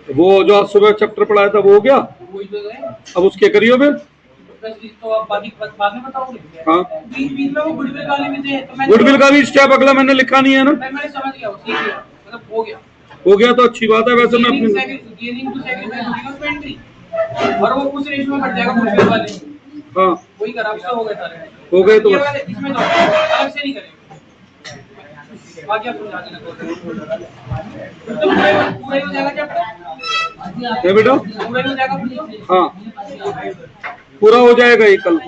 वो जो आज सुबह चैप्टर पढ़ाया था वो हो गया, वही तो है। अब उसके करियो फिर। तो आप बाद में बताओगे। हाँ, बीच में वो गुडविल वाले भी थे, तो गुडविल का भी स्टेप अगला मैंने लिखा नहीं है ना। मैं समझ गया, ठीक है, मतलब हो गया। हो गया तो अच्छी बात है। वैसे मैं अपनी गेनिंग टू सैक्रिफाइस एंट्री, और वो उस रेशियो में बढ़ जाएगा गुडविल वाले। हाँ, वही करा, उससे हो गए सारे, हो गए तो इसमें तो अलग से नहीं करेंगे। बाकी आप समझा देना, तो पूरा हो जाएगा क्या बेटा? पूरा हो जाएगा। हाँ, पूरा हो जाएगा ये कल।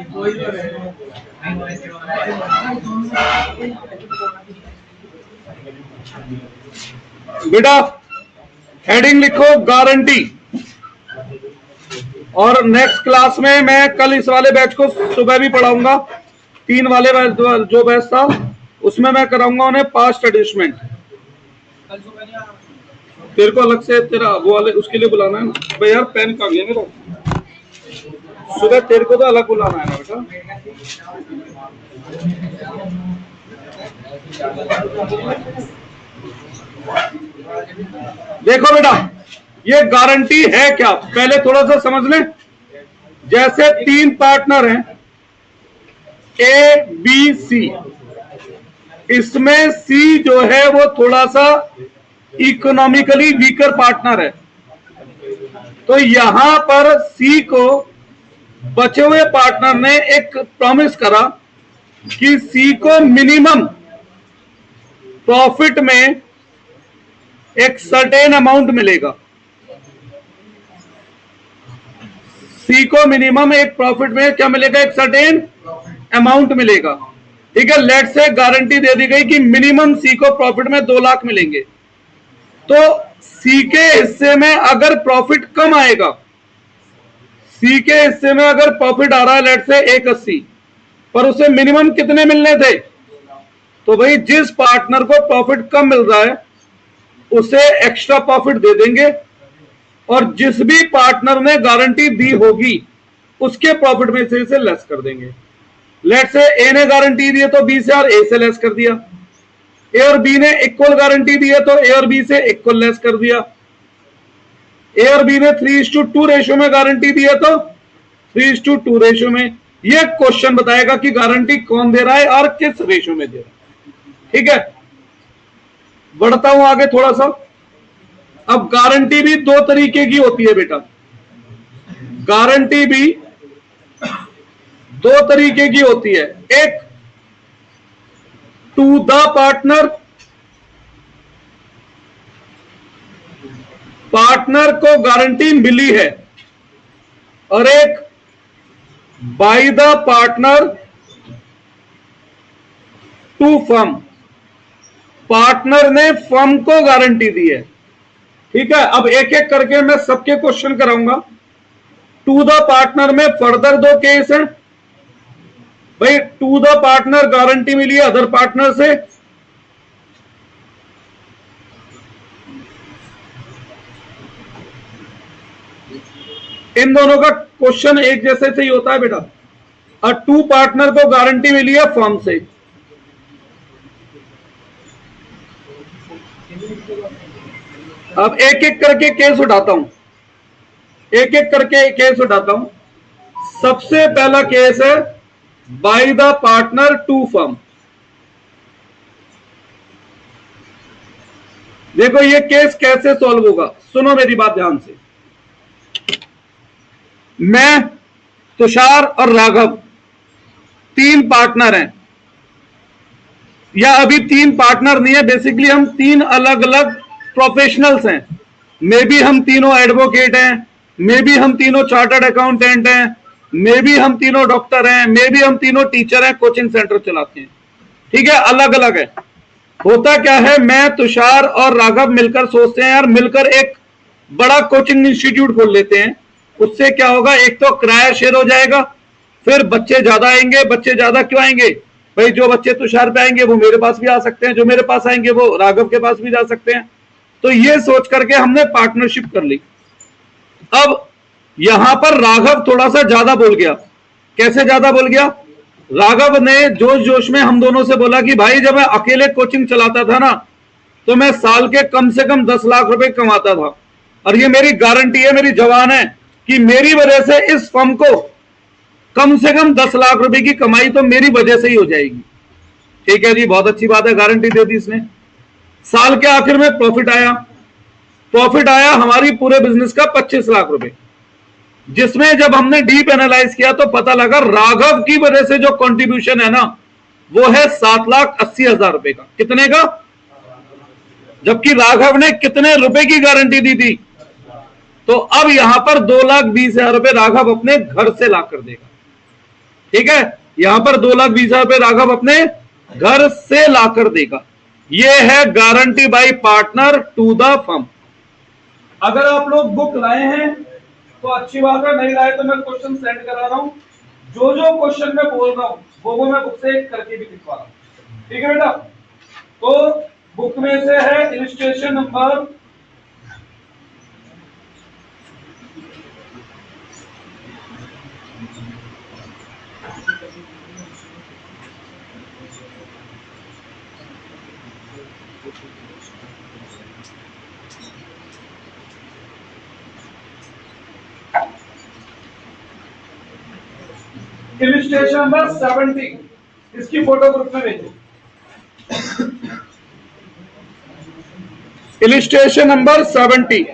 बेटा हेडिंग लिखो गारंटी, और नेक्स्ट क्लास में मैं कल इस वाले बैच को सुबह भी पढ़ाऊंगा। 3 वाले जो बैच था उसमें मैं कराऊंगा उन्हें पास्ट एडजस्टमेंट। तेरे को अलग से तेरा वो वाले उसके लिए बुलाना है ना भाई। यार पेन कहाँ गया मेरा? सुबह तेरे को तो अलग बुलाना है ना बेटा। देखो बेटा, ये गारंटी है क्या, पहले थोड़ा सा समझ लें। जैसे 3 पार्टनर हैं ए बी सी, इसमें सी जो है वो थोड़ा सा इकोनॉमिकली वीकर पार्टनर है, तो यहां पर सी को बचे हुए पार्टनर ने एक प्रॉमिस करा कि सी को मिनिमम प्रॉफिट में एक सर्टेन अमाउंट मिलेगा। सी को मिनिमम एक प्रॉफिट में क्या मिलेगा? एक सर्टेन अमाउंट मिलेगा। ठीक है, लेट से गारंटी दे दी गई कि मिनिमम सी को प्रॉफिट में 2 लाख मिलेंगे। तो सी के हिस्से में अगर प्रॉफिट कम आएगा, सी के हिस्से में अगर प्रॉफिट आ रहा है लेट से 180, पर उसे मिनिमम कितने मिलने थे? तो भाई जिस पार्टनर को प्रॉफिट कम मिल रहा है उसे एक्स्ट्रा प्रॉफिट दे देंगे, और जिस भी पार्टनर ने गारंटी दी होगी उसके प्रॉफिट में से इसे लेस कर देंगे। लेट से ए ने गारंटी दी है तो बी से और ए से लेस कर दिया। ए और बी ने इक्वल गारंटी दी है तो ए और बी से इक्वल लेस कर दिया। ए और बी ने 3:2 रेशियो में गारंटी दी है तो 3:2 रेशियो में। यह क्वेश्चन बताएगा कि गारंटी कौन दे रहा है और किस रेशियो में दे रहा है। ठीक है, बढ़ता हूं आगे थोड़ा सा। अब गारंटी भी 2 तरीके की होती है बेटा। गारंटी भी 2 तरीके की होती है। एक टू द पार्टनर, पार्टनर को गारंटी मिली है, और एक by the partner to firm, partner ने फर्म को गारंटी दी है। ठीक है, अब एक एक करके मैं सबके क्वेश्चन कराऊंगा। टू द पार्टनर में फर्दर 2 केस हैं भाई। टू द पार्टनर गारंटी मिली है अदर पार्टनर से, इन दोनों का क्वेश्चन एक जैसे से ही होता है बेटा। और टू पार्टनर को गारंटी मिली है फर्म से। अब एक एक करके केस उठाता हूं, एक एक करके केस उठाता हूं। सबसे पहला केस है by the partner to firm. देखो ये केस कैसे सॉल्व होगा, सुनो मेरी बात ध्यान से। मैं, तुषार और राघव 3 पार्टनर हैं, या अभी 3 पार्टनर नहीं है, बेसिकली हम 3 अलग अलग प्रोफेशनल्स हैं। मे बी हम तीनों एडवोकेट हैं, मे बी हम तीनों चार्टर्ड अकाउंटेंट हैं, मे बी हम तीनों डॉक्टर हैं, मे बी हम तीनों टीचर हैं, कोचिंग सेंटर चलाते हैं। ठीक है, अलग अलग है। होता क्या है, मैं, तुषार और राघव मिलकर सोचते हैं यार मिलकर एक बड़ा कोचिंग इंस्टीट्यूट खोल लेते हैं। उससे क्या होगा, एक तो किराया शेयर हो जाएगा, फिर बच्चे ज्यादा आएंगे। बच्चे ज्यादा क्यों आएंगे भाई? जो बच्चे तुषार पे आएंगे वो मेरे पास भी आ सकते हैं, जो मेरे पास आएंगे वो राघव के पास भी जा सकते हैं। तो ये सोच करके हमने पार्टनरशिप कर ली। अब यहां पर राघव थोड़ा सा ज्यादा बोल गया। कैसे ज्यादा बोल गया? राघव ने जोश जोश में हम दोनों से बोला कि भाई जब मैं अकेले कोचिंग चलाता था ना तो मैं साल के कम से कम 10 लाख रुपए कमाता था, और ये मेरी गारंटी है, मेरी जवान है कि मेरी वजह से इस फर्म को कम से कम 10 लाख रुपए की कमाई तो मेरी वजह से ही हो जाएगी। ठीक है जी, बहुत अच्छी बात है, गारंटी दे दी इसने। साल के आखिर में प्रॉफिट आया हमारी पूरे बिजनेस का 25 लाख रुपए, जिसमें जब हमने डीप एनालाइज किया तो पता लगा राघव की वजह से जो कंट्रीब्यूशन है ना वो है 7,80,000 रुपए का। कितने का? जबकि राघव ने कितने रुपए की गारंटी दी थी? तो अब यहां पर 2,20,000 रुपए राघव अपने घर से ला कर देगा। ठीक है, यहां पर 2,20,000 रुपए राघव अपने घर से ला कर देगा। यह है guarantee by partner to the firm. अगर आप लोग बुक लाए हैं तो अच्छी बात है, नहीं लाए तो मैं क्वेश्चन सेंड करा रहा हूं। जो क्वेश्चन मैं बोल रहा हूं वो मैं बुक से करके भी लिखवा रहा हूं। ठीक है बेटा, तो बुक में से है इलस्ट्रेशन नंबर 70। इसकी फोटो ग्रुप में भेजो। Illustration number 70।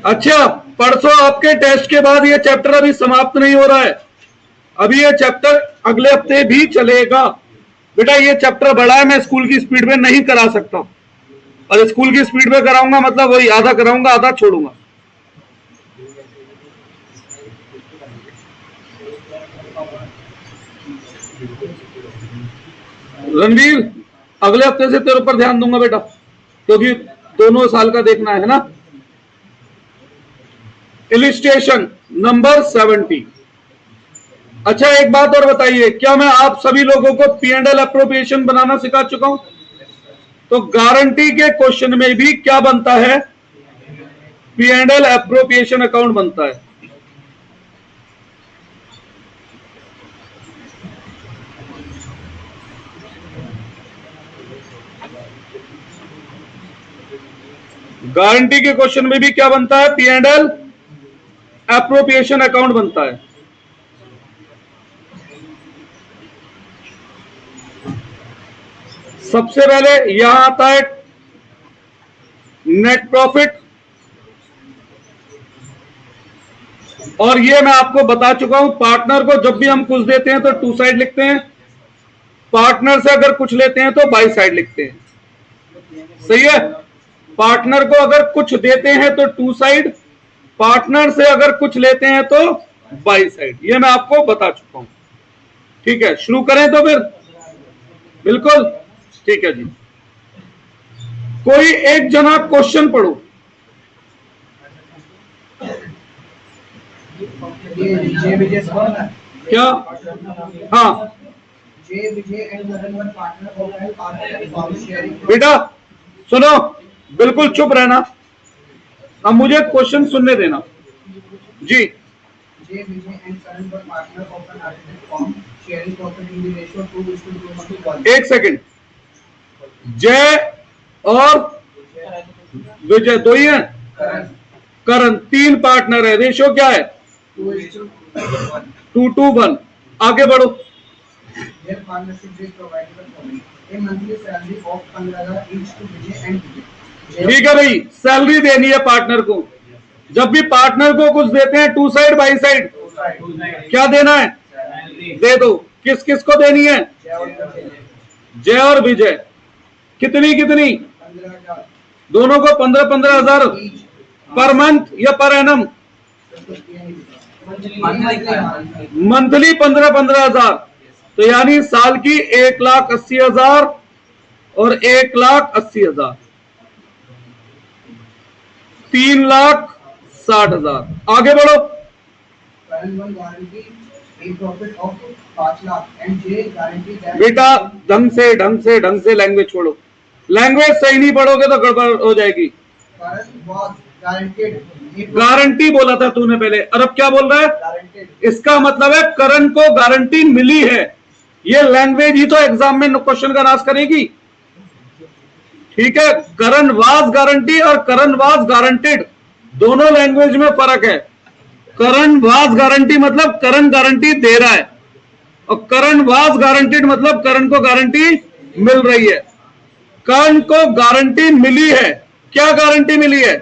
अच्छा, परसों आपके टेस्ट के बाद ये चैप्टर अभी समाप्त नहीं हो रहा है, अभी ये चैप्टर अगले हफ्ते भी चलेगा। बेटा ये चैप्टर बड़ा है, मैं स्कूल की स्पीड में नहीं करा सकता, और स्कूल की स्पीड में कराऊंगा मतलब वही आधा कराऊंगा आधा छोड़ूंगा। रणवीर अगले हफ्ते से तेरे ऊपर ध्यान दूंगा बेटा, क्योंकि दोनों साल का देखना है ना। Illustration number 70। अच्छा एक बात और बताइए, क्या मैं आप सभी लोगों को P&L अप्रोप्रिएशन बनाना सिखा चुका हूं? तो गारंटी के क्वेश्चन में भी क्या बनता है? P&L अप्रोप्रिएशन अकाउंट बनता है। गारंटी के क्वेश्चन में भी क्या बनता है? P&L अप्रोप्रिएशन अकाउंट बनता है। सबसे पहले यहां आता है नेट प्रॉफिट, और ये मैं आपको बता चुका हूं, पार्टनर को जब भी हम कुछ देते हैं तो टू साइड लिखते हैं, पार्टनर से अगर कुछ लेते हैं तो बाई साइड लिखते हैं। सही है, पार्टनर को अगर कुछ देते हैं तो टू साइड, पार्टनर से अगर कुछ लेते हैं तो बाई साइड। ये मैं आपको बता चुका हूं। ठीक है, शुरू करें तो फिर? बिल्कुल ठीक है जी। कोई एक जना क्वेश्चन पढ़ो। क्या? हाँ बेटा सुनो, बिल्कुल चुप रहना, अब मुझे क्वेश्चन सुनने देना जी। एक सेकंड, जय और विजय दो ही हैं, करण तीन पार्टनर है, रेशियो क्या है? 2:1। आगे बढ़ो। ठीक है भाई, सैलरी देनी है पार्टनर को। जब भी पार्टनर को कुछ देते हैं टू साइड बाई साइड क्या देना है? दे दो। किस किस को देनी है? जय और विजय। कितनी कितनी? दोनों को 15,000 पर मंथ या पर एनम? मंथली 15,000। तो यानी साल की 1,80,000 और 1,80,000, 3,60,000। आगे बढ़ो। बेटा ढंग से लैंग्वेज छोड़ो, लैंग्वेज सही नहीं पढ़ोगे तो गड़बड़ हो जाएगी। गारंटी बोला था तूने पहले, और अब क्या बोल रहा है? इसका मतलब है करण को गारंटी मिली है। ये लैंग्वेज ही तो एग्जाम में क्वेश्चन का नाश करेगी। ठीक है, करंट वाज गारंटी और करंट वाज गारंटेड दोनों लैंग्वेज में फर्क है। करंट वाज गारंटी मतलब करंट गारंटी दे रहा है, और करंट वाज गारंटीड मतलब करंट को गारंटी मिल रही है। करंट को गारंटी मिली है, क्या गारंटी मिली है?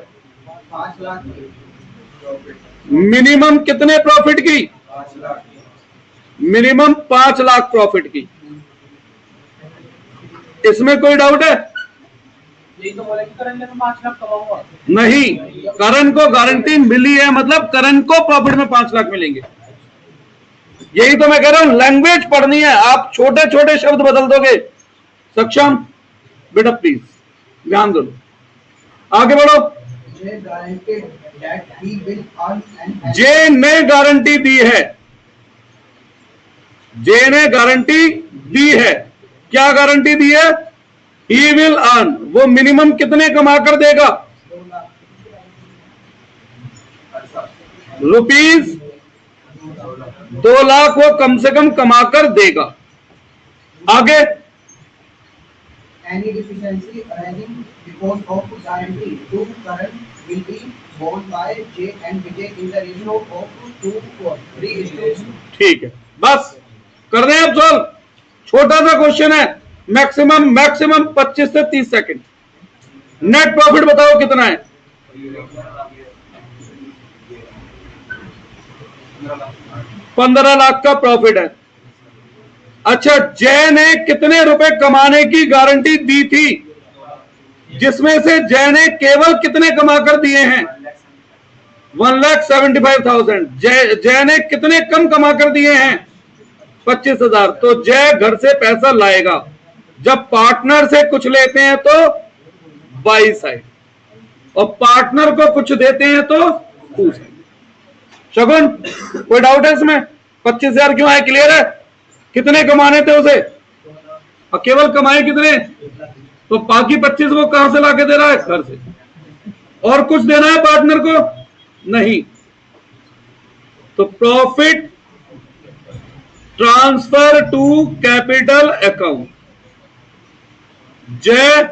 5 लाख मिनिमम कितने प्रॉफिट की? 5 लाख मिनिमम 5 लाख प्रॉफिट की। इसमें कोई डाउट है? यही तो बोला कि करंट में 5 लाख कमाऊंगा। नहीं, करण को गारंटी मिली है मतलब करण को प्रॉफिट में 5 लाख मिलेंगे। यही तो मैं कह रहा हूं, लैंग्वेज पढ़नी है, आप छोटे छोटे शब्द बदल दोगे। सक्षम बेटा प्लीज ध्यान दो, आगे बढ़ो। J guaranteed that he will earn and J ने गारंटी दी है, जे ने गारंटी दी है, क्या गारंटी दी है? ही विल अर्न, वो मिनिमम कितने कमा कर देगा? 2 लाख रुपीज 2 लाख वो कम से कम कमा कर देगा। आगे any deficiency arising because of guarantee to current will be borne by J and Vijay in the ratio of 2:3:2. ठीक है, बस कर दें अब सॉल्व। छोटा सा क्वेश्चन है, मैक्सिमम 25 से 30 सेकंड। नेट प्रॉफिट बताओ कितना है? 15 लाख का प्रॉफिट है। अच्छा, जय ने कितने रुपए कमाने की गारंटी दी थी, जिसमें से जय ने केवल कितने कमा कर दिए हैं? 1,75,000। जय ने कितने कम कमा कर दिए हैं? 25,000। तो जय घर से पैसा लाएगा। जब पार्टनर से कुछ लेते हैं तो बाई साइड, और पार्टनर को कुछ देते हैं तो टू साइड। शगुन कोई डाउट है इसमें? 25,000 क्यों आए? क्लियर है? कितने कमाने थे उसे, और केवल कमाए कितने? तो बाकी 25 वो कहां से लाके दे रहा है? घर से। और कुछ देना है पार्टनर को? नहीं। तो profit transfer to capital account, Jay,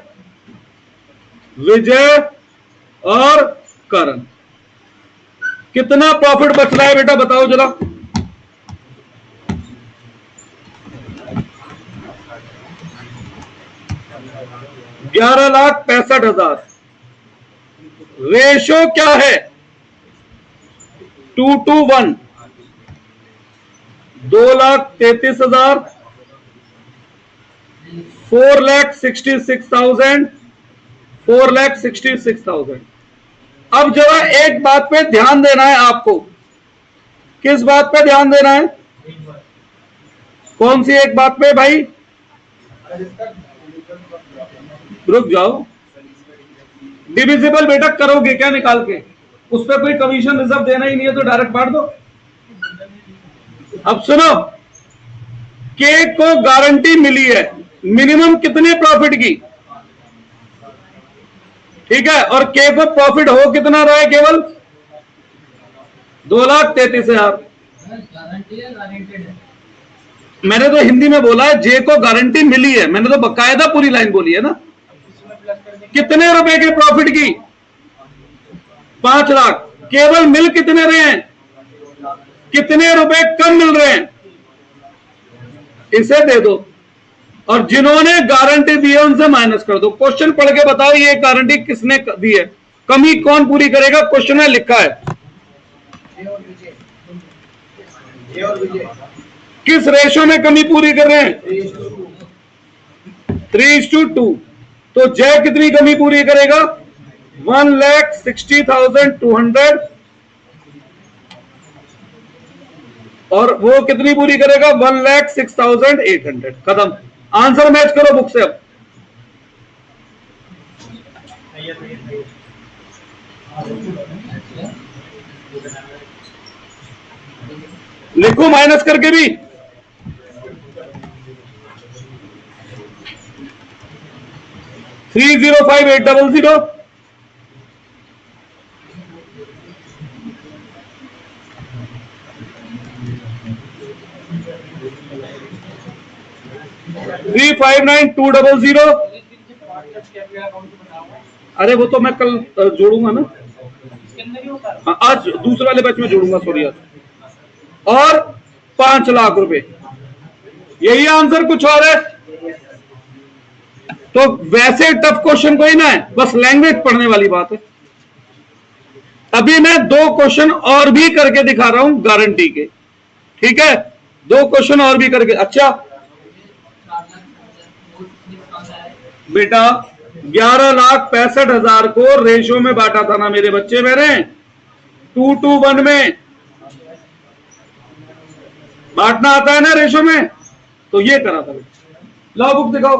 Vijay और करण, कितना प्रॉफिट बच रहा है बेटा बताओ जरा। 11,65,000। रेशो क्या है? 2:1। 2,33,000, 4,66,000, 4,66,000। अब जरा एक बात पे ध्यान देना है आपको। किस बात पे ध्यान देना है? कौन सी एक बात पे भाई? रुक जाओ। डिविजिबल बेटा करोगे क्या निकाल के? उस पर कोई कमीशन रिजर्व देना ही नहीं है तो डायरेक्ट बांट दो। अब सुनो, के को गारंटी मिली है मिनिमम कितने प्रॉफिट की, ठीक है, और के को प्रॉफिट हो कितना रहा है? केवल 2,33,000। मैंने तो हिंदी में बोला है, जे को गारंटी मिली है, मैंने तो बकायदा पूरी लाइन बोली है ना। कितने रुपए के प्रॉफिट की? 5 लाख। केवल मिल कितने रहे हैं? कितने रुपए कम मिल रहे हैं? इसे दे दो, और जिन्होंने गारंटी दी है उनसे माइनस कर दो। क्वेश्चन पढ़ के बताओ ये गारंटी किसने दी है, कमी कौन पूरी करेगा? क्वेश्चन में लिखा है J और विजय किस रेशो में कमी पूरी कर रहे हैं? 3:2। तो जय कितनी कमी पूरी करेगा? 1,60,200, और वो कितनी पूरी करेगा? 1,06,800। खत्म। आंसर मैच करो बुक से। अब लिखो माइनस करके भी। $305,800 $359,200 कैपिटल अकाउंट से बना हुआ है, अरे वो तो मैं कल जोड़ूंगा ना, इसके अंदर ही होता है। हाँ, आज दूसरे वाले बैच में जोड़ूंगा, सॉरी आज। और 5 लाख रुपए, यही आंसर, कुछ और है? तो वैसे टफ क्वेश्चन कोई ना है, बस लैंग्वेज पढ़ने वाली बात है। अभी मैं 2 क्वेश्चन और भी करके दिखा रहा हूं गारंटी के, ठीक है? 2 क्वेश्चन और भी करके। अच्छा बेटा, 11,65,000 को रेशो में बांटा था ना मेरे बच्चे, मैंने 2:1 में बांटना आता है ना रेशो में, तो ये करा था। लाओ बुक दिखाओ।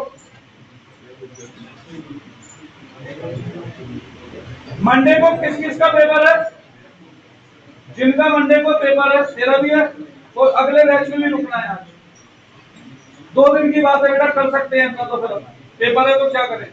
मंडे को किस किस का पेपर है? जिनका मंडे को पेपर है, तेरा भी है, तो अगले बैच में भी रुकना है। आज 2 दिन की बात है बेटा, कर सकते हैं, तो फिर पेपर है तो क्या करें।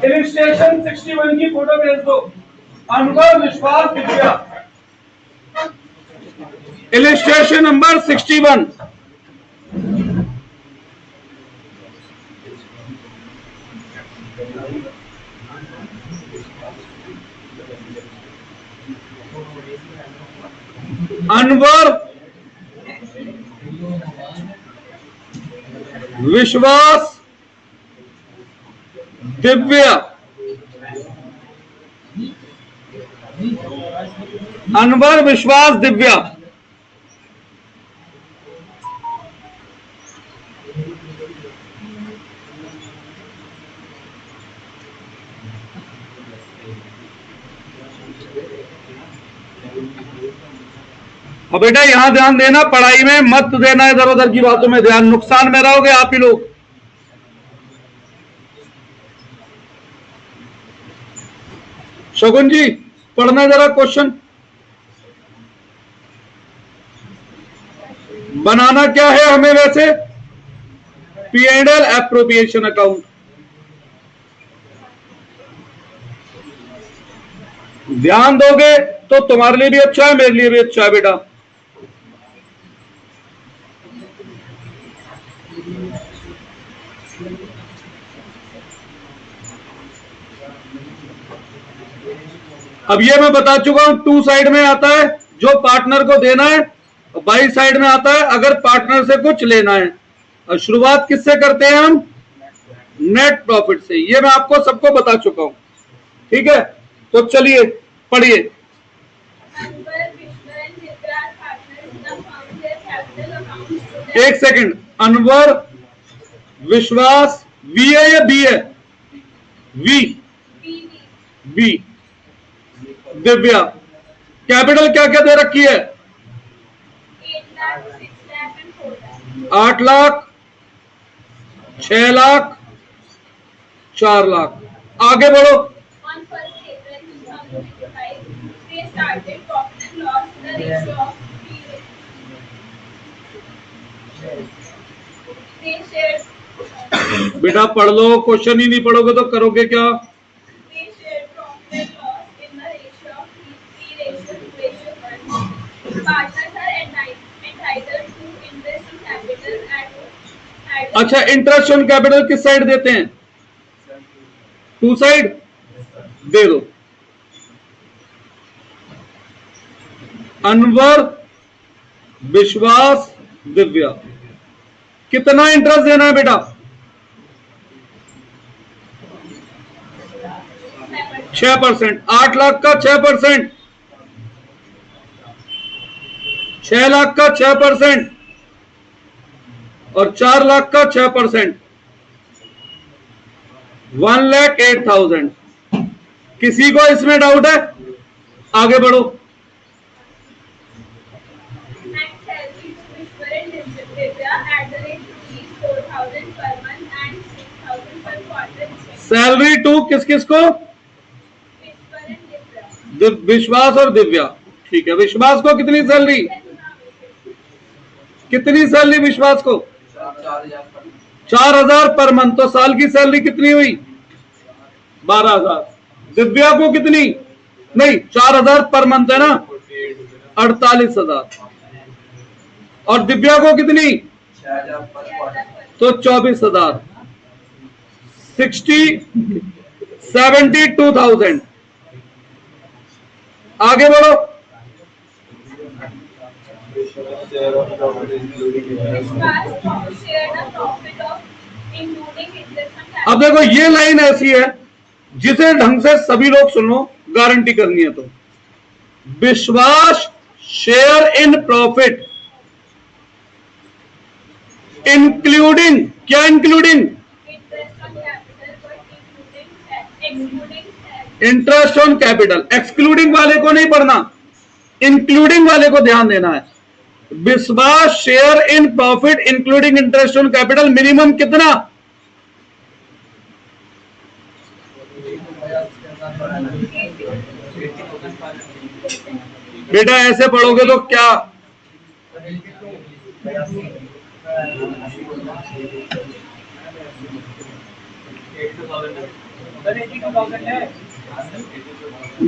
इलिस्ट्रेशन 61 की फोटो भेज दो। अनुभव, विश्वास, दिव्या। Illustration number 61। अनवर, विश्वास, दिव्या। अनवर, विश्वास, दिव्या। और बेटा यहां ध्यान देना, पढ़ाई में मत देना इधर उधर की बातों में ध्यान, नुकसान में रहोगे आप ही लोग। शगुन जी, पढ़ना जरा क्वेश्चन। बनाना क्या है हमें वैसे? P&L appropriation account. ध्यान दोगे तो तुम्हारे लिए भी अच्छा है, मेरे लिए भी अच्छा है बेटा। अब ये मैं बता चुका हूं, 2 साइड में आता है जो पार्टनर को देना है, और बाई साइड में आता है अगर पार्टनर से कुछ लेना है। और शुरुआत किससे करते हैं हम? नेट प्रॉफिट से। ये मैं आपको सबको बता चुका हूं, ठीक है? तो चलिए पढ़िए। एक सेकंड, अनवर, विश्वास, वी है या बी है? We, B. दिव्या, कैपिटल क्या क्या दे रखी है? 8 लाख, 6 लाख, 4 लाख। आगे बढ़ो। बेटा पढ़ लो, क्वेश्चन ही नहीं पढ़ोगे तो करोगे क्या? अच्छा, इंटरेस्ट ऑन कैपिटल किस साइड देते हैं? 2 साइड दे दो। अनवर, विश्वास, दिव्या, कितना इंटरेस्ट देना है बेटा? 6%। 8 लाख का 6%, 6 लाख का 6% और 4 लाख का 6%, 1,08,000। किसी को इसमें डाउट है? आगे बढ़ो। सैलरी टू किस किस को? विश्वास और दिव्या। ठीक है, विश्वास को कितनी सैलरी? कितनी सैलरी विश्वास को? 4,000 पर मंथ। तो साल की सैलरी कितनी हुई? 12,000। दिव्या को कितनी? नहीं, 4,000 पर मंथ है ना, 48,000। और दिव्या को कितनी? तो 24,000। 72,000। आगे बढ़ो। अब देखो ये लाइन ऐसी है जिसे ढंग से सभी लोग सुनो, गारंटी करनी है तो। विश्वास शेयर इन प्रॉफिट इंक्लूडिंग, क्या including? Interest on capital. Excluding वाले को नहीं पढ़ना, इंक्लूडिंग वाले को ध्यान देना है। विश्वास share in profit including interest on capital minimum कितना? बेटा ऐसे पढ़ोगे तो क्या?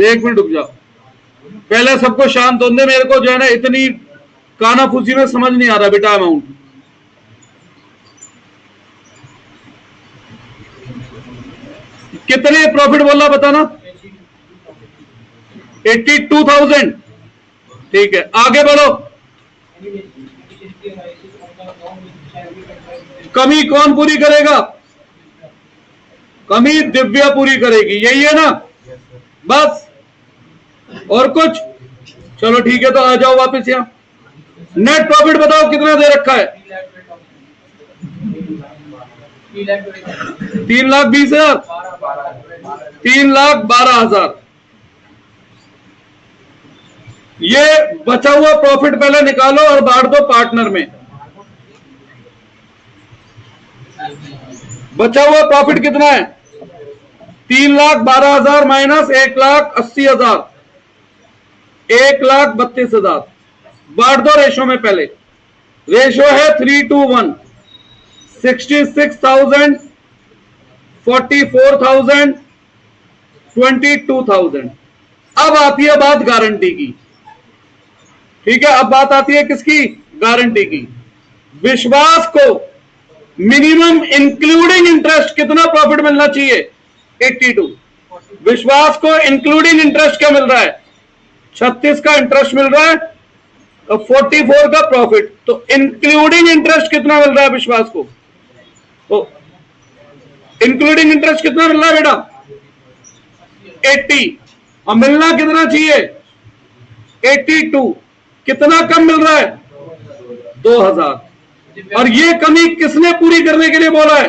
एक मिनट रुक जाओ, पहले सबको शांत होने, मेरे को जो है ना इतनी कानाफूसी में समझ नहीं आ रहा बेटा अमाउंट। कितने प्रॉफिट बोला बताना? 82,000। ठीक है, आगे बढ़ो। कमी कौन पूरी करेगा? कमी दिव्या पूरी करेगी, यही है ना? बस और कुछ? चलो ठीक है, तो आ जाओ वापस यहां। नेट प्रॉफिट बताओ कितना दे रखा है? 3,20,000। 3,12,000। ये बचा हुआ प्रॉफिट पहले निकालो और बांट दो पार्टनर में। बचा हुआ प्रॉफिट कितना है? 3,12,000 माइनस 1,80,000, 1,32,000। बांट दो रेशो में। पहले रेशो है 3:1। 66,000, 44,000, 22,000। अब आती है बात गारंटी की। ठीक है, अब बात आती है किसकी? गारंटी की। विश्वास को मिनिमम इंक्लूडिंग इंटरेस्ट कितना प्रॉफिट मिलना चाहिए? 82। विश्वास को इंक्लूडिंग इंटरेस्ट क्या मिल रहा है? 36 का इंटरेस्ट मिल रहा है और 44 का प्रॉफिट। तो इंक्लूडिंग इंटरेस्ट कितना मिल रहा है विश्वास को? तो इंक्लूडिंग इंटरेस्ट कितना मिल रहा है बेटा? 80। और मिलना कितना चाहिए? 82। कितना कम मिल रहा है? 2,000। और ये कमी किसने पूरी करने के लिए बोला है?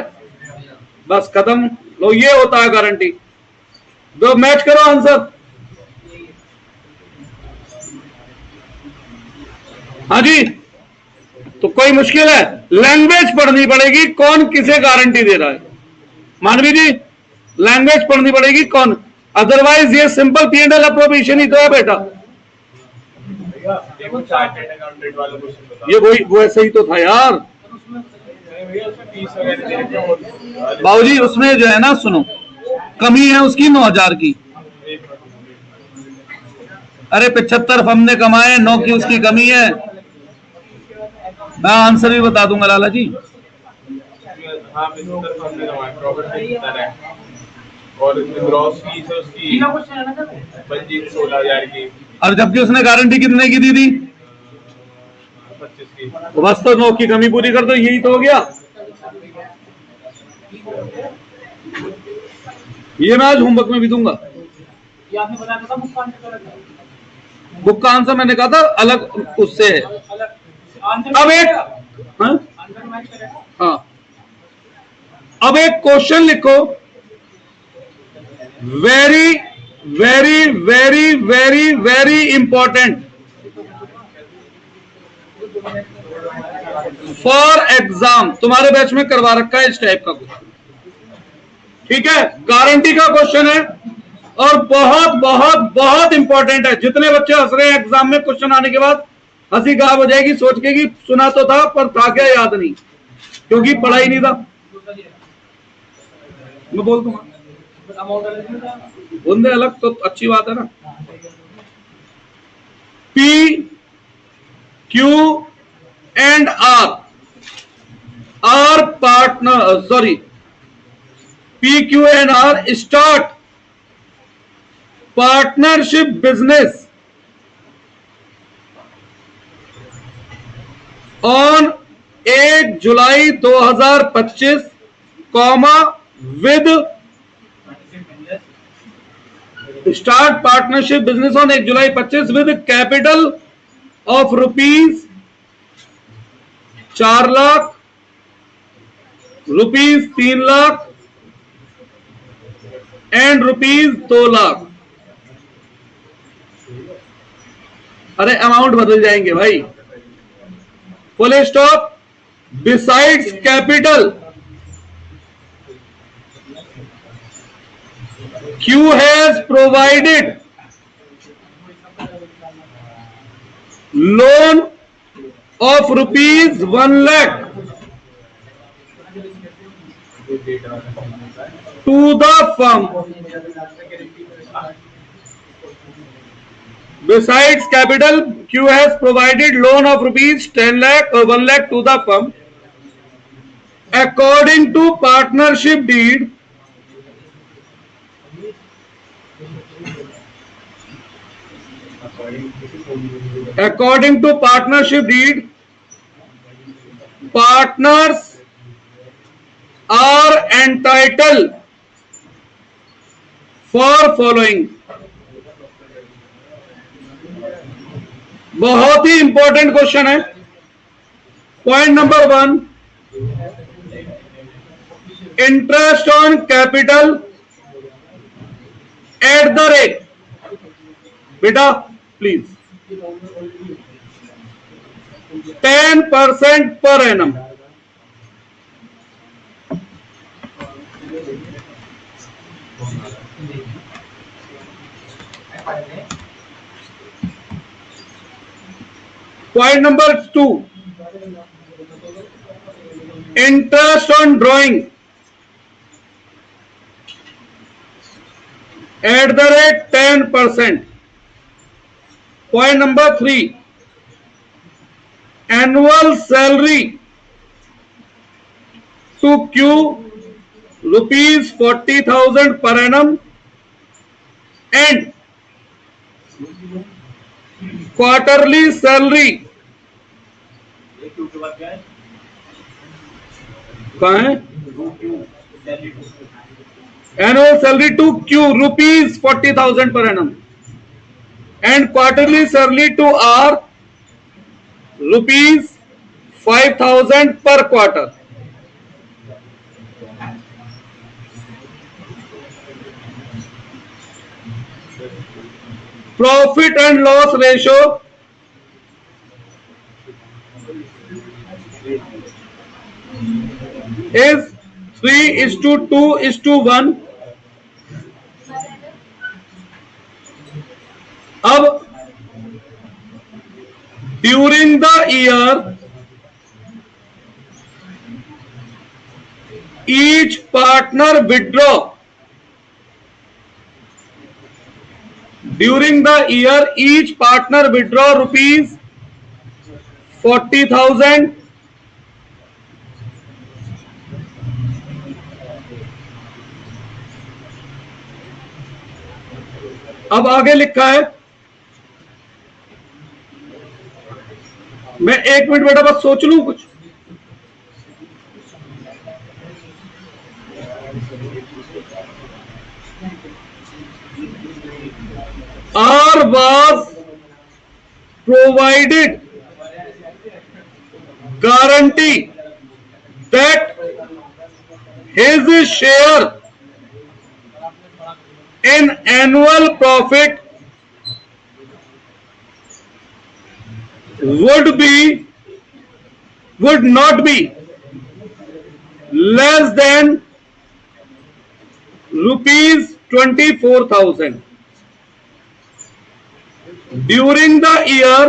बस खत्म। लो, ये होता है गारंटी। दो मैच करो आंसर। हाँ जी, तो कोई मुश्किल है? लैंग्वेज पढ़नी पड़ेगी, कौन किसे गारंटी दे रहा है। मानवी जी, लैंग्वेज पढ़नी पड़ेगी कौन, अदरवाइज ये सिंपल P&L अप्रोप्रिएशन ही तो है बेटा। ये वही वो ऐसे ही तो था यार बाबूजी। उसमें जो है ना, सुनो, कमी है उसकी 9,000 की। अरे 75 हमने कमाए, 9 की उसकी कमी है। मैं आंसर भी बता दूंगा लाला जी। और ग्रॉस फीस है उसकी 16,000 की। और जबकि उसने गारंटी कितने की दी थी? 25 की। तो बस तो 9 की कमी पूरी कर दो, यही तो हो गया। ये मैं आज होमवर्क में भी दूंगा। ये आपने बताया था बुक का आंसर। बुक का आंसर मैंने कहा था अलग उससे है। अब एक हाँ, अब एक क्वेश्चन लिखो। Very very very very very important for exam. तुम्हारे बैच में करवा रखा है इस टाइप का क्वेश्चन। ठीक है, गारंटी का क्वेश्चन है और बहुत बहुत बहुत इंपॉर्टेंट है। जितने बच्चे हंस रहे हैं एग्जाम में क्वेश्चन आने के बाद, हंसी गायब हो जाएगी सोच के कि सुना तो था पर था क्या याद नहीं, क्योंकि पढ़ा ही नहीं था। मैं बोल दूंगा बंदे अलग तो अच्छी बात है ना। P Q and R partner, sorry, P Q and R start partnership business on 1 July 2025, comma with start partnership business on 1 July 25 with capital of rupees 4 lakh, rupees 3 lakh and rupees 2 lakh. अरे अमाउंट बदल जाएंगे भाई, full stop. Besides capital, Q has provided loan of rupees 1 lakh to the firm. Besides capital, Q has provided loan of rupees 10 lakh or 1 lakh to the firm. According to partnership deed, partners are entitled for following. बहुत ही important question है। Point number 1, interest on capital at the rate, बेटा please 10% पर annum. Point number 2, interest on drawing at the rate 10%. Point number 3, annual salary to Q rupees 40,000 per annum and quarterly salary, कहाँ है? Annual salary to Q rupees 40,000 per annum and quarterly salary to R rupees 5,000 per quarter. Profit and loss ratio is 3:2:1. अब during the year each partner withdraw, during the year each partner withdraw rupees 40,000 अब आगे लिखा है, मैं 1 minute बेटा बस सोच लूं कुछ। R was provided guarantee that his share in annual profit would not be less than rupees 24,000 during the year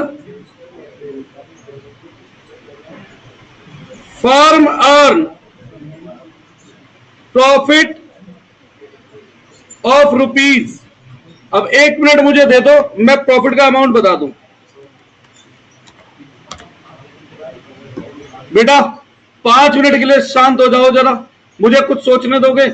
firm earn profit of rupees. अब 1 मिनट मुझे दे दो, मैं प्रॉफिट का अमाउंट बता दूं। बेटा 5 मिनट के लिए शांत हो जाओ जरा, मुझे कुछ सोचने दोगे?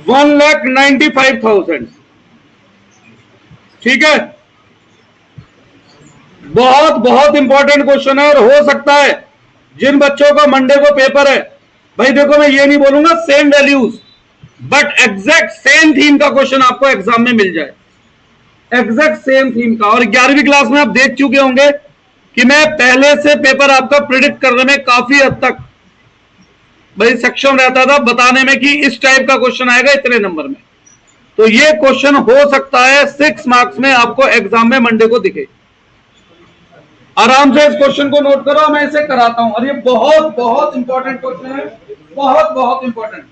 $1,95,000। ठीक है, बहुत बहुत इंपॉर्टेंट क्वेश्चन है। और हो सकता है जिन बच्चों का मंडे को पेपर है, भाई देखो मैं ये नहीं बोलूंगा same values, but exact same theme का क्वेश्चन आपको एग्जाम में मिल जाए, एग्जैक्ट सेम थीम का। और 11वीं क्लास में आप देख चुके होंगे कि मैं पहले से पेपर आपका प्रिडिक्ट करने में काफी हद तक भाई सक्षम रहता था, बताने में कि इस टाइप का क्वेश्चन आएगा इतने नंबर में। तो ये क्वेश्चन हो सकता है 6 मार्क्स में आपको एग्जाम में मंडे को दिखे। आराम से इस क्वेश्चन को नोट करो, मैं इसे कराता हूं। और ये बहुत बहुत इंपॉर्टेंट क्वेश्चन है, बहुत बहुत इंपॉर्टेंट।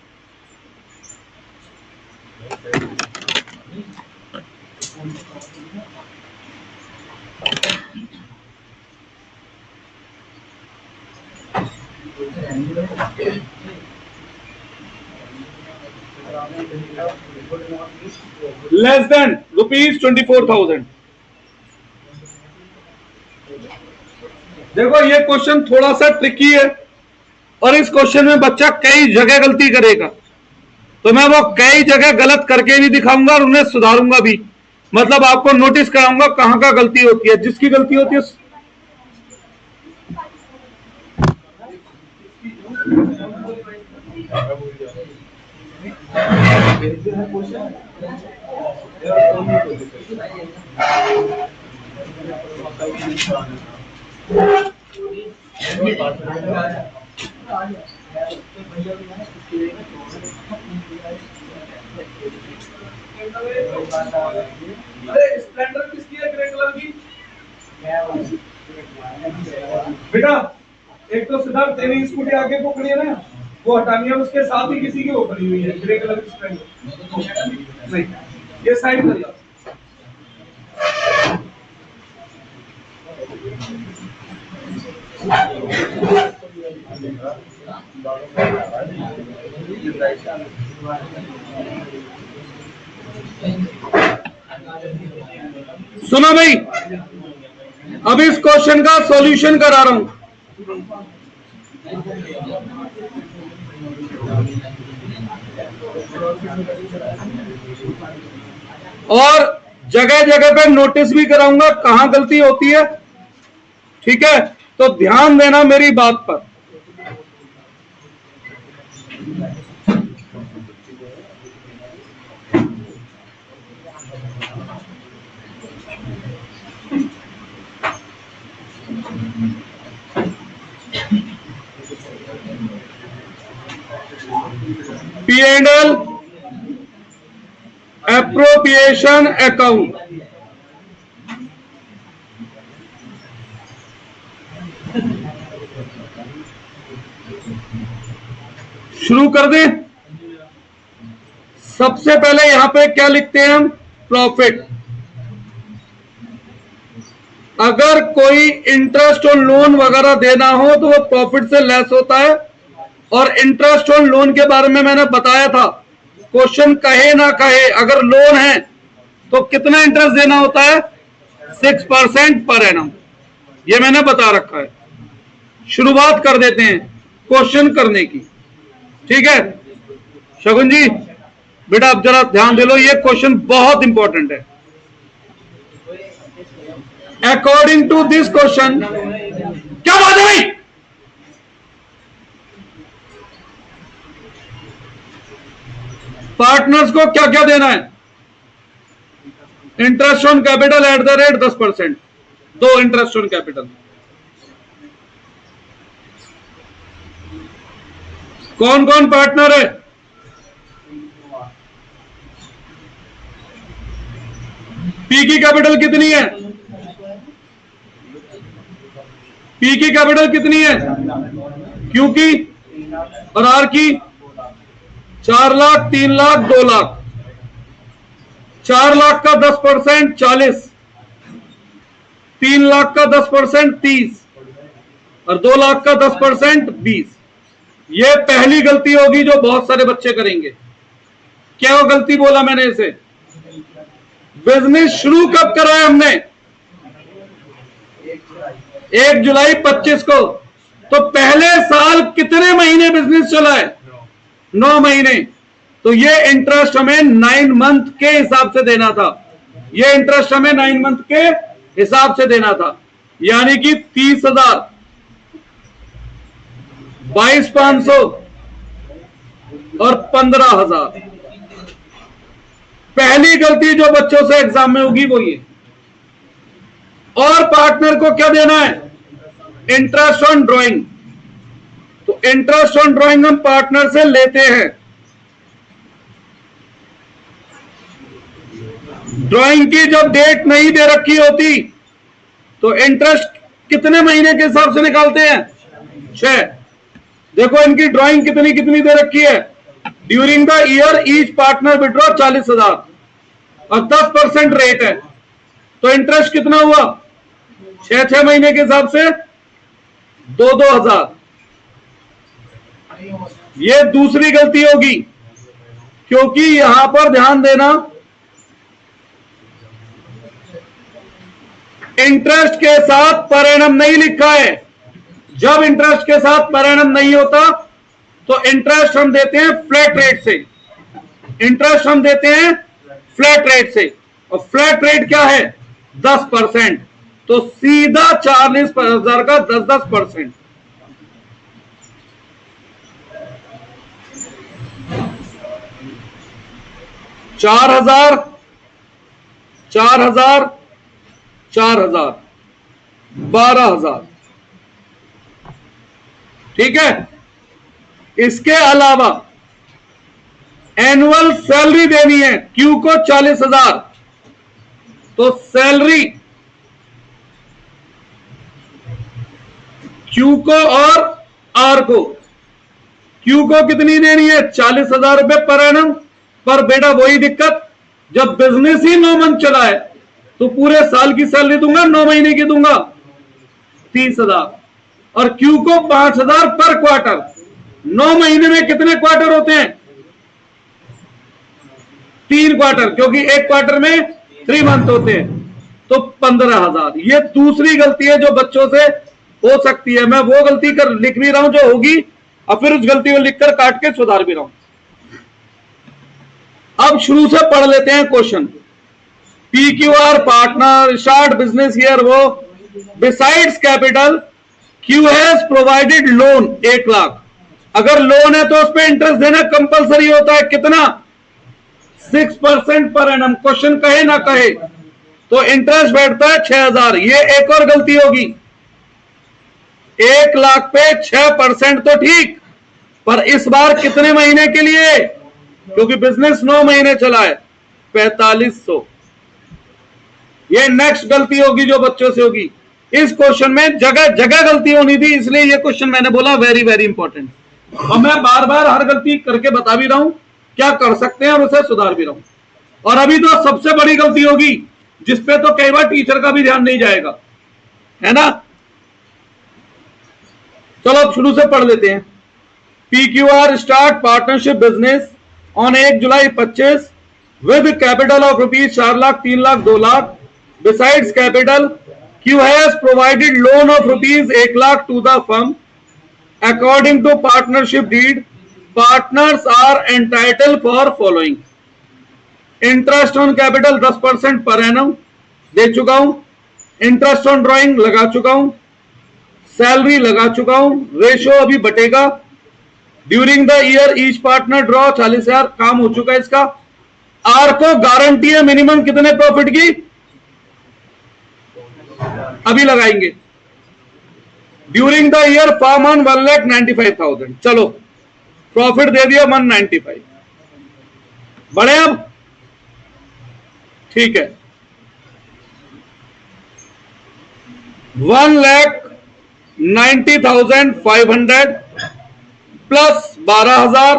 Less than ₹24,000। देखो ये क्वेश्चन थोड़ा सा ट्रिकी है, और इस क्वेश्चन में बच्चा कई जगह गलती करेगा, तो मैं वो कई जगह गलत करके भी दिखाऊंगा और उन्हें सुधारूंगा भी। मतलब आपको नोटिस कराऊंगा कहां का गलती होती है, जिसकी गलती होती है अरे स्प्लेंडर किसकी है ग्रे कलर की? बेटा एक तो सिद्धार्थ तेरी स्कूटी आगे को खड़ी है ना, वो हटानी है, उसके साथ ही किसी की वो खड़ी हुई है ग्रे कलर की स्प्लेंडर। नहीं, ये साइड कर जाओ। सुनो भाई, अब इस क्वेश्चन का सॉल्यूशन करा रहा हूं। और जगह जगह पे नोटिस भी कराऊंगा कहां गलती होती है, ठीक है? तो ध्यान देना मेरी बात पर। P&L एप्रोप्रिएशन अकाउंट, शुरू कर दें। सबसे पहले यहां पे क्या लिखते हैं हम? प्रॉफिट। अगर कोई इंटरेस्ट और लोन वगैरह देना हो तो वो प्रॉफिट से लेस होता है। और इंटरेस्ट और लोन के बारे में मैंने बताया था, क्वेश्चन कहे ना कहे, अगर लोन है तो कितना इंटरेस्ट देना होता है? 6% पर एनम। ये मैंने बता रखा है। शुरुआत कर देते हैं क्वेश्चन करने की, ठीक है? शगुन जी बेटा अब जरा ध्यान दे लो, ये क्वेश्चन बहुत इंपॉर्टेंट है। अकॉर्डिंग टू दिस क्वेश्चन, क्या बात है भाई? पार्टनर्स को क्या क्या देना है? Interest on capital at the rate 10%, दो इंटरेस्ट ऑन कैपिटल। कौन कौन पार्टनर है? पी की कैपिटल कितनी है? पी की कैपिटल कितनी है? क्यू की और आर की? 4 लाख, 3 लाख, 2 लाख। 4 लाख का 10% 40, 3 लाख का 10% 30 और 2 लाख का 10% 20। ये पहली गलती होगी जो बहुत सारे बच्चे करेंगे। क्या वो गलती बोला मैंने इसे? बिजनेस शुरू कब करा है हमने? 1 जुलाई 25 को। तो पहले साल कितने महीने बिजनेस चला है? 9 महीने। तो ये इंटरेस्ट हमें 9 मंथ के हिसाब से देना था। ये इंटरेस्ट हमें 9 मंथ के हिसाब से देना था, यानी कि 30,000, 22,500 और 15,000। पहली गलती जो बच्चों से एग्जाम में होगी वो ये। और पार्टनर को क्या देना है? Interest on drawing. तो इंटरेस्ट ऑन ड्राइंग हम पार्टनर से लेते हैं। ड्राइंग की जब डेट नहीं दे रखी होती तो इंटरेस्ट कितने महीने के हिसाब से निकालते हैं? 6। देखो इनकी ड्राइंग कितनी कितनी दे रखी है। During the year each partner withdraw 40,000 और 10% रेट है। तो इंटरेस्ट कितना हुआ? 6 महीने के हिसाब से 2,000। ये दूसरी गलती होगी, क्योंकि यहां पर ध्यान देना, इंटरेस्ट के साथ पर एनम नहीं लिखा है। जब इंटरेस्ट के साथ पर एनम नहीं होता तो इंटरेस्ट हम देते हैं फ्लैट रेट से। इंटरेस्ट हम देते हैं फ्लैट रेट से, और फ्लैट रेट क्या है? 10%। तो सीधा 40,000 का 10%। चार हजार, 12,000। ठीक है। इसके अलावा एनुअल सैलरी देनी है। क्यू को 40,000, तो सैलरी क्यू को और आर को। क्यू को कितनी देनी है? 40,000 रुपए पर एनम। पर बेटा वही दिक्कत, जब बिजनेस ही 9 मंथ चला है तो पूरे साल की सैलरी दूंगा, 9 महीने की दूंगा, 30,000। और क्यू को 5,000 पर क्वार्टर। 9 महीने में कितने क्वार्टर होते हैं? 3 क्वार्टर, क्योंकि एक क्वार्टर में 3 मंथ होते हैं। तो 15,000। ये दूसरी गलती है जो बच्चों से हो सकती है। मैं वो गलती कर लिख भी रहा हूं जो होगी, और फिर उस गलती को लिखकर काट के सुधार भी रहा हूं। अब शुरू से पढ़ लेते हैं question. PQR partner start business year वो besides capital Q has provided loan 1 lakh. अगर लोन है तो उस पर इंटरेस्ट देना कंपलसरी होता है। कितना? 6% पर एनम। क्वेश्चन कहे ना कहे तो इंटरेस्ट बैठता है 6,000। ये एक और गलती होगी। 1 लाख पे 6% तो ठीक, पर इस बार कितने महीने के लिए? क्योंकि बिजनेस 9 महीने चला है, 4500। ये नेक्स्ट गलती होगी जो बच्चों से होगी। इस क्वेश्चन में जगह जगह गलती होनी थी, इसलिए ये क्वेश्चन मैंने बोला वेरी वेरी इंपॉर्टेंट। और मैं बार बार हर गलती करके बता भी रहा हूं क्या कर सकते हैं और उसे सुधार भी रहा हूं। और अभी तो सबसे बड़ी गलती होगी जिसपे तो कई बार टीचर का भी ध्यान नहीं जाएगा, है ना। चलो शुरू से पढ़ लेते हैं। PQR start partnership business on 1 July 25 with capital of rupees 4 lakh, 3 lakh, 2 lakh. Besides capital, Q has provided loan of rupees 1 lakh to the firm. According to partnership deed, partners are entitled for following: interest on capital 10% per annum दे चुका हूं, interest on drawing लगा चुका हूं, salary लगा चुका हूं, ratio अभी बटेगा। During the year each partner draw 40,000, काम हो चुका है इसका। आर को गारंटी है मिनिमम कितने प्रॉफिट की, अभी लगाएंगे। During the year form on 1,95,000। चलो प्रॉफिट दे दिया 195। बढ़े अब, ठीक है। 1,90,500 प्लस 12,000,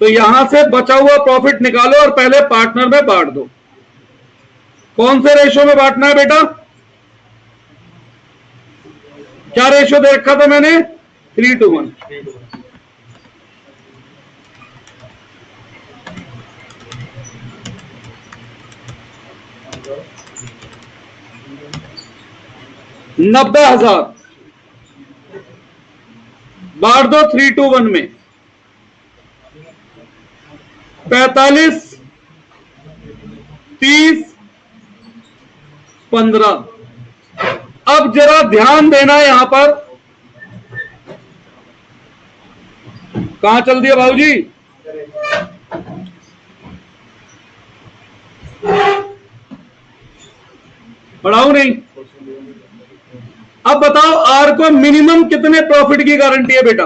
तो यहां से बचा हुआ प्रॉफिट निकालो और पहले पार्टनर में बांट दो। कौन से रेशो में बांटना है बेटा? क्या रेशो दे रखा था मैंने? 3:1। $90,000 बांट दो 3:1 में। 45, 30, 15। अब जरा ध्यान देना यहां पर, कहां चल दिया भाऊजी? पढ़ाऊ नहीं? अब बताओ आर को मिनिमम कितने प्रॉफिट की गारंटी है बेटा?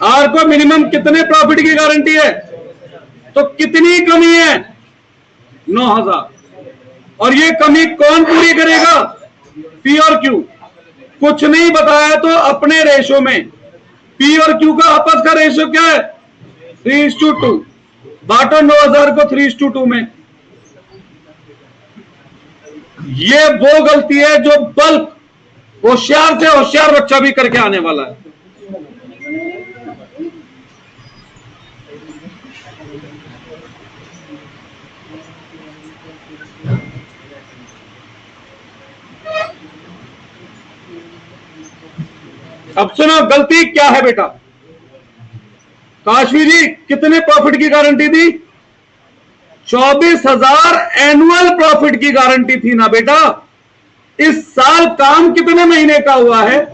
आर को मिनिमम कितने प्रॉफिट की गारंटी है? तो कितनी कमी है? 9,000। और ये कमी कौन पूरी करेगा? पी और क्यू। कुछ नहीं बताया तो अपने रेशो में पी और क्यू का आपस का रेशो क्या है? 3:2। बांटो 9,000 को 3:2 में। ये वो गलती है जो बल्क होशियार से होशियार बच्चा भी करके आने वाला है। अब सुनो गलती क्या है बेटा। काशवी जी कितने प्रॉफिट की गारंटी दी? 24,000 एनुअल प्रॉफिट की गारंटी थी ना बेटा। इस साल काम कितने महीने का हुआ है?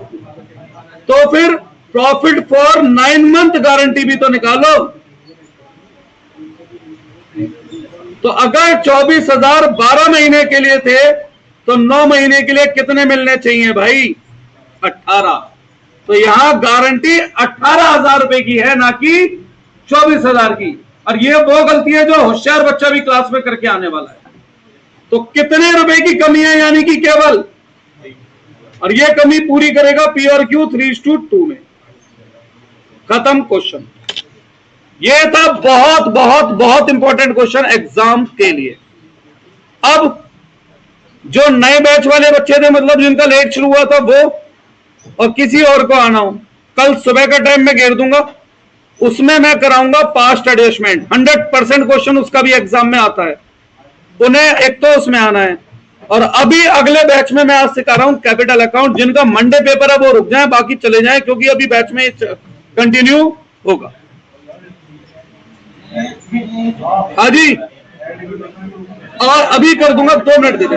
तो फिर प्रॉफिट फॉर 9 मंथ गारंटी भी तो निकालो। तो अगर 24,000 12 महीने के लिए थे तो 9 महीने के लिए कितने मिलने चाहिए भाई? 18। तो यहां गारंटी 18,000 रुपए की है, ना कि 24,000 की। और ये वो गलती है जो होशियार बच्चा भी क्लास में करके आने वाला है। तो कितने रुपए की कमी है? यानी कि केवल, और ये कमी पूरी करेगा पी और क्यू 3:2 में। खत्म क्वेश्चन। ये था बहुत बहुत बहुत इंपॉर्टेंट क्वेश्चन एग्जाम के लिए। अब जो नए बैच वाले बच्चे थे, मतलब जिनका लेट शुरू हुआ था, वो और किसी और को आना हो, कल सुबह का टाइम मैं घेर दूंगा, उसमें मैं कराऊंगा पास्ट एडजस्टमेंट। 100% क्वेश्चन उसका भी एग्जाम में आता है। उन्हें एक तो उसमें आना है। और अभी अगले बैच में मैं आज सिखा रहा हूं कैपिटल अकाउंट। जिनका मंडे पेपर है वो रुक जाएं, बाकी चले जाएं, क्योंकि अभी बैच में कंटिन्यू होगा। हाँ जी, और अभी कर दूंगा, 2 मिनट दे दें।